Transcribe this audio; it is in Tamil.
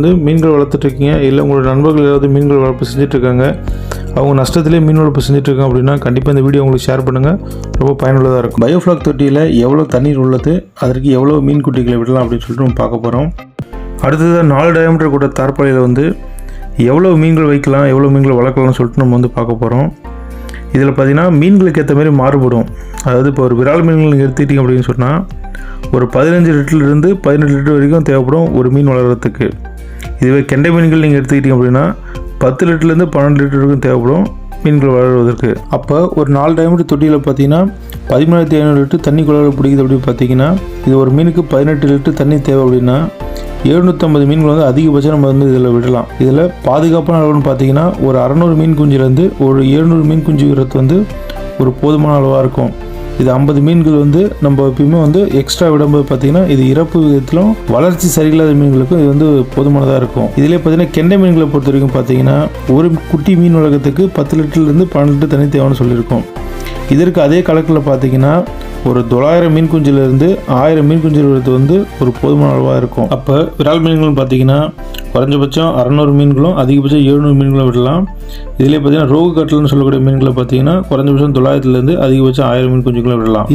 வந்து மீன்கள் வளர்த்துட்ருக்கீங்க, இல்லை உங்களோட நண்பர்கள் ஏதாவது மீன்கள் வளர்ப்பு செஞ்சிட்ருக்காங்க, அவங்க நஷ்டத்திலே மீன் வளர்ப்பு செஞ்சிட்ருக்காங்க அப்படின்னா கண்டிப்பாக இந்த வீடியோ உங்களுக்கு ஷேர் பண்ணுங்கள், ரொம்ப பயனுள்ளதாக இருக்கும். பயோஃப்ளாக் தொட்டியில் எவ்வளோ தண்ணீர் உள்ளது, அதற்கு எவ்வளோ மீன் குட்டிகளை விடலாம் அப்படின்னு சொல்லிட்டு நம்ம பார்க்க போகிறோம். அடுத்ததாக 4 டயாமீட்டர் கூட தார்பாலையில் வந்து எவ்வளோ மீன்கள் வைக்கலாம், எவ்வளோ மீன்கள் வளர்க்கலாம்னு சொல்லிட்டு நம்ம வந்து பார்க்க போகிறோம். இதில் பார்த்திங்கன்னா மீன்களுக்கு ஏற்ற மாதிரி மாறுபடும். அதாவது இப்போ ஒரு விரால் மீன்கள் நீங்கள் எடுத்துக்கிட்டிங்க அப்படின்னு சொன்னால் ஒரு 15 லிட்டர்லேருந்து 18 லிட்டர் வரைக்கும் தேவைப்படும் ஒரு மீன் வளர்கிறதுக்கு. இதுவே கெண்டை மீன்கள் நீங்கள் எடுத்துக்கிட்டிங்க அப்படின்னா 10 லிட்டர்லேருந்து 12 லிட்டர் வரைக்கும் தேவைப்படும் மீன்கள் வளர்வதற்கு. அப்போ ஒரு 4 டயாமீட்டர் தொட்டியில் பார்த்தீங்கன்னா 17,500 லிட்டர் தண்ணி குழாயில் பிடிக்குது அப்படின்னு பார்த்தீங்கன்னா இது ஒரு மீனுக்கு 18 லிட்டர் தண்ணி தேவை அப்படின்னா 750 மீன்கள் வந்து அதிகபட்சம் நம்ம வந்து இதில் விடலாம். இதில் பாதுகாப்பான அளவுன்னு பார்த்தீங்கன்னா ஒரு 600 மீன் குஞ்சுலேருந்து ஒரு 700 மீன் குஞ்சு விடுறது வந்து ஒரு போதுமான அளவாக இருக்கும். இது 50 மீன்கள் வந்து நம்ம எப்பயுமே வந்து எக்ஸ்ட்ரா விடும்போது பார்த்தீங்கன்னா இது இறப்பு விதத்திலும் வளர்ச்சி சரியில்லாத மீன்களுக்கும் இது வந்து போதுமானதாக இருக்கும். இதிலே பார்த்தீங்கன்னா கெண்டை மீன்களை பொறுத்த வரைக்கும் பார்த்தீங்கன்னா ஒரு குட்டி மீன் உலகத்துக்கு 10 லிட்டர்லேருந்து 12 லிட்டர் தண்ணி தேவைன்னு சொல்லியிருக்கோம். இதற்கு அதே கணக்கில் பார்த்தீங்கன்னா ஒரு 900 மீன் குஞ்சிலிருந்து 1000 மீன் குஞ்சு விடுறது வந்து ஒரு போதுமான அளவாக இருக்கும். அப்போ விரால் மீன்களும் பார்த்தீங்கன்னா குறைஞ்சபட்சம் 600 மீன்களும் அதிகபட்சம் 700 மீன்களும் விடலாம். இதிலே பார்த்தீங்கன்னா ரோகு கட்டல்னு சொல்லக்கூடிய மீன்களை பார்த்தீங்கன்னா குறைஞ்சபட்சம் 900லேருந்து அதிகபட்சம் 1000 மீன் குஞ்சுகளும் விடலாம்.